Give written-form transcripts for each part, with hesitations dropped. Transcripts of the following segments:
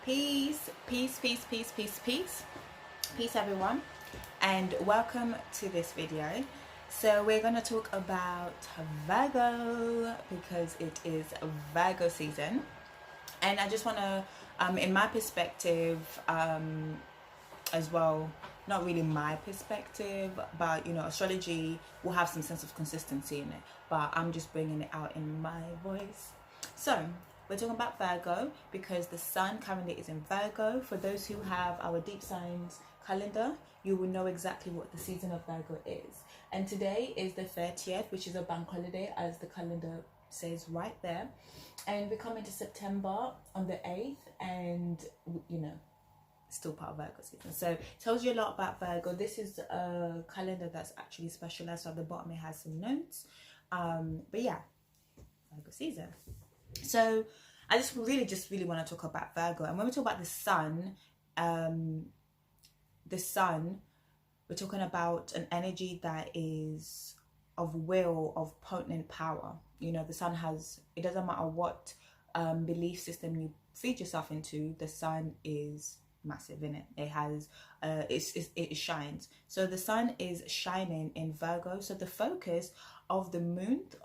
Peace, peace, peace, peace, peace, peace. Peace, everyone, and welcome to this video. So we're going to talk about Virgo because it is Virgo season. And I just want to, in my perspective, as well, not really my perspective, but astrology will have some sense of consistency in it, but I'm just bringing it out in my voice. So we're talking about Virgo because the sun currently is in Virgo. For those who have our deep signs calendar, you will know exactly what the season of Virgo is. And today is the 30th, which is a bank holiday, as the calendar says right there. And we come into September on the 8th, and still part of Virgo season. So it tells you a lot about Virgo. This is a calendar that's actually specialized, so at the bottom it has some notes. But yeah, Virgo season. So I just really want to talk about Virgo. And when we talk about the sun, we're talking about an energy that is of will, of potent power. The sun has, it doesn't matter what belief system you feed yourself into, the sun is massive in it. It has it shines. So the sun is shining in Virgo. So the focus of the month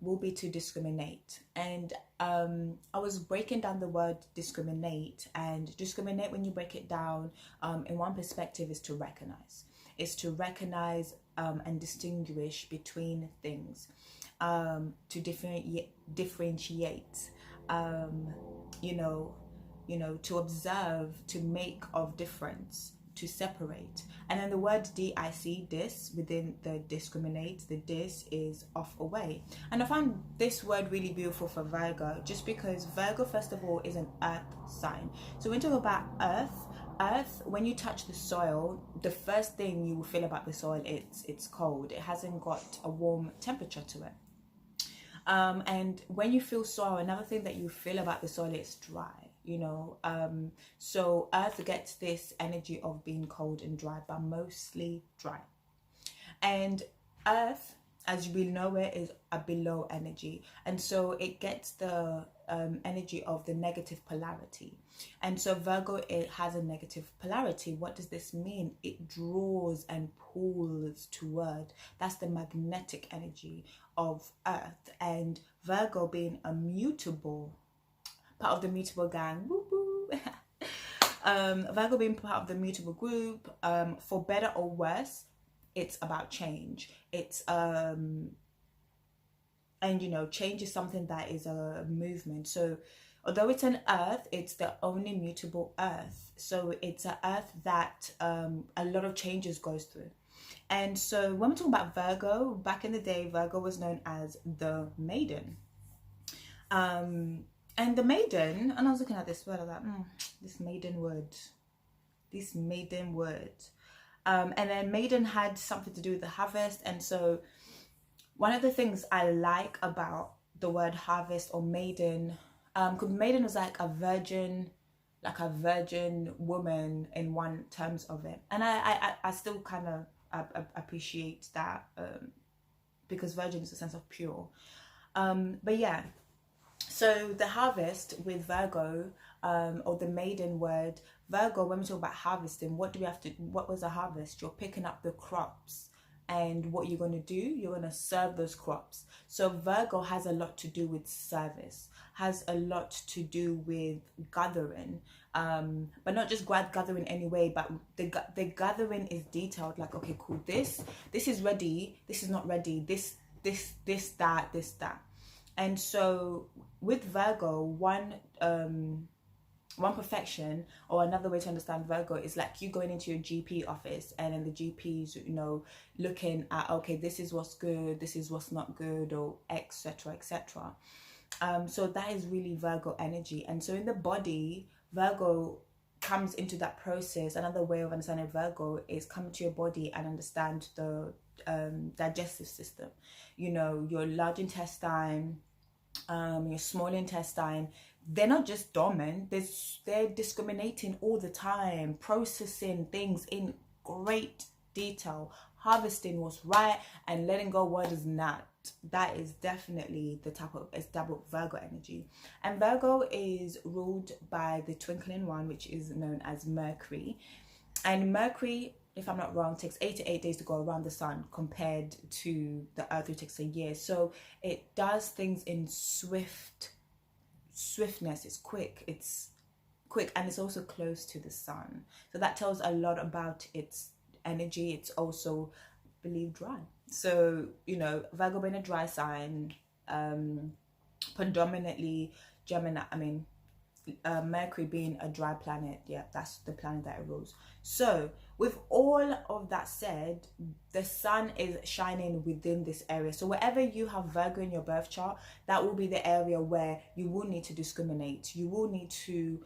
will be to discriminate. And I was breaking down the word discriminate, and discriminate, when you break it down, in one perspective, is to recognize. It's to recognize and distinguish between things, to differentiate, to observe, to make of difference, to separate. And then the word dis within the discriminate, the dis is off, away. And I found this word really beautiful for Virgo, just because Virgo, first of all, is an earth sign. So when you talk about earth, when you touch the soil, the first thing you will feel about the soil, it's cold. It hasn't got a warm temperature to it. And when you feel soil, another thing that you feel about the soil is dry. So earth gets this energy of being cold and dry, but mostly dry. And earth, as we know it, is a below energy, and so it gets the energy of the negative polarity. And so Virgo, it has a negative polarity. What does this mean? It draws and pulls toward. That's the magnetic energy of earth. And Virgo, being a mutable, part of the mutable gang, woo woo. Virgo being part of the mutable group, for better or worse, it's about change. It's change is something that is a movement. So although it's an earth, it's the only mutable earth. So it's an earth that a lot of changes goes through. And so when we're talking about Virgo, back in the day, Virgo was known as the maiden. And the maiden, and I was looking at this word, I was like, this maiden word. And then maiden had something to do with the harvest. And so one of the things I like about the word harvest or maiden, because maiden was like a virgin woman in one terms of it. And I still kind of appreciate that, because virgin is a sense of pure. But yeah. So the harvest with Virgo, or the maiden word, Virgo, when we talk about harvesting, what was a harvest? You're picking up the crops, and what you're going to do, you're going to serve those crops. So Virgo has a lot to do with service, has a lot to do with gathering, but not just gathering anyway, but the gathering is detailed, like, okay, cool, this is ready, this is not ready, this, that. And so with Virgo, one perfection, or another way to understand Virgo, is like you going into your GP office, and then the GP's, looking at, okay, this is what's good, this is what's not good, or etc, etc. So that is really Virgo energy. And so in the body, Virgo comes into that process. Another way of understanding Virgo is come to your body and understand the digestive system. Your large intestine, your small intestine, they're not just dormant, they're discriminating all the time, processing things in great detail, harvesting what's right and letting go what is not. that is definitely the type of, it's double Virgo energy. And Virgo is ruled by the twinkling one, which is known as Mercury. And Mercury, if I'm not wrong, takes 88 days to go around the sun compared to the earth, which takes a year. So it does things in swiftness. It's quick, and it's also close to the sun. So that tells a lot about its energy. It's also, I believe, dry. So, you know, Virgo being a dry sign, predominantly Gemini, Mercury being a dry planet, yeah, that's the planet that it rules. So with all of that said, the sun is shining within this area. So wherever you have Virgo in your birth chart, that will be the area where you will need to discriminate. You will need to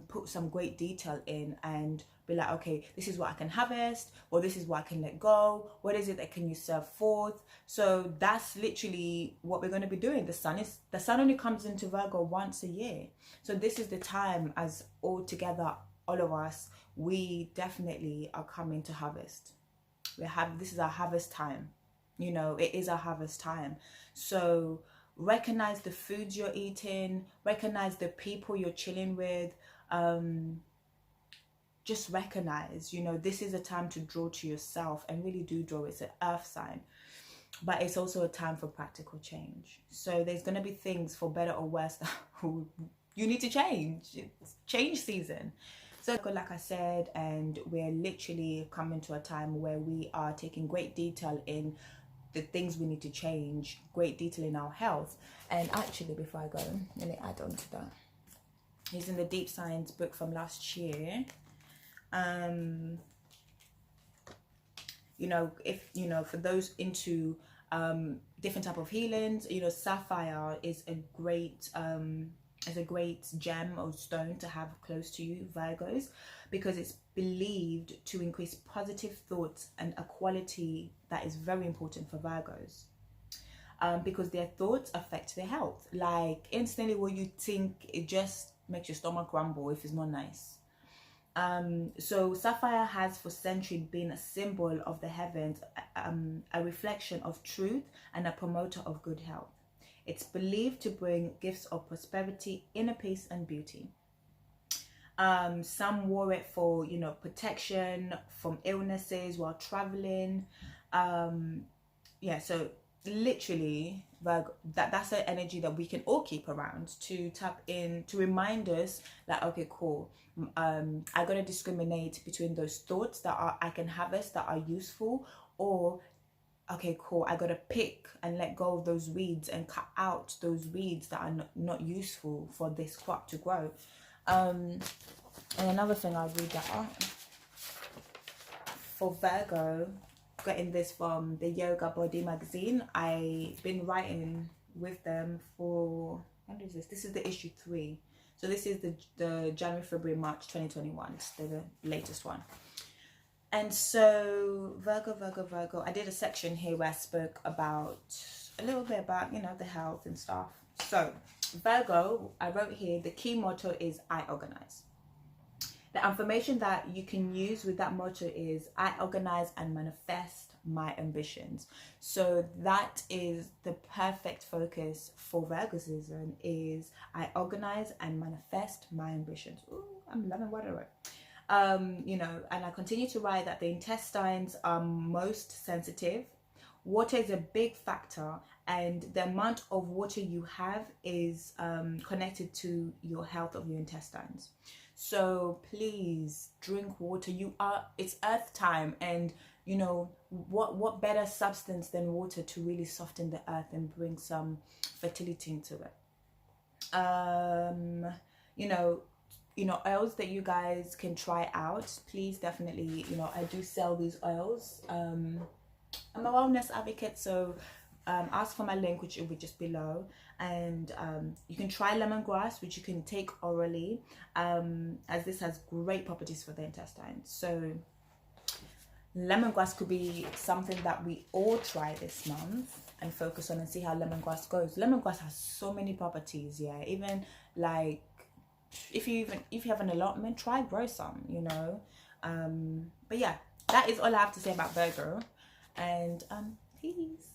put some great detail in and be like, okay, this is what I can harvest, or this is what I can let go. What is it that can you serve forth? So that's literally what we're going to be doing. The sun only comes into Virgo once a year. So this is the time, as all together, all of us, we definitely are coming to harvest. This is our harvest time. You know, it is our harvest time. So recognize the foods you're eating, recognize the people you're chilling with. Just recognize, you know, this is a time to draw to yourself, and really do draw. It's an earth sign, but it's also a time for practical change. So there's going to be things, for better or worse, that you need to change. It's change season. So like I said, and we're literally coming to a time where we are taking great detail in the things we need to change, great detail in our health. And actually, before I go, let me add on to that. Using the Deep Signs book from last year. You know, if you know, for those into different type of healings, you know, sapphire is a great gem or stone to have close to you, Virgos, because it's believed to increase positive thoughts, and a quality that is very important for Virgos, because their thoughts affect their health. Like instantly what you think, it just makes your stomach grumble if it's not nice. So sapphire has for centuries been a symbol of the heavens, a reflection of truth, and a promoter of good health. It's believed to bring gifts of prosperity, inner peace, and beauty. Some wore it for, you know, protection from illnesses while traveling. Yeah, so literally, Virgo, that's an energy that we can all keep around to tap in, to remind us that, okay, cool, I gotta discriminate between those thoughts that I can harvest, that are useful, or okay, cool, I gotta pick and let go of those weeds and cut out those weeds that are not useful for this crop to grow. And another thing, I'll read that out. For Virgo, getting this from the Yoga Body magazine. I've been writing with them for, when is this? This is the issue 3. So this is the January, February, March 2021. It's the latest one. And so Virgo, I did a section here where I spoke about a little bit about, you know, the health and stuff. So Virgo, I wrote here, the key motto is I organize. The affirmation that you can use with that motto is I organize and manifest my ambitions. So that is the perfect focus for Virgo season, is I organize and manifest my ambitions. Ooh, I'm loving what I wrote. You know, and I continue to write that the intestines are most sensitive. Water is a big factor, and the amount of water you have is connected to your health of your intestines. So please drink water. It's earth time, and you know what better substance than water to really soften the earth and bring some fertility into it. You know, oils that you guys can try out. Please, definitely, you know, I do sell these oils. I'm a wellness advocate, so ask for my link, which will be just below, and you can try lemongrass, which you can take orally, as this has great properties for the intestines. So lemongrass could be something that we all try this month and focus on and see how lemongrass goes. Lemongrass has so many properties, yeah. Even like if you have an allotment, try grow some, you know. But yeah, that is all I have to say about Virgo, and peace.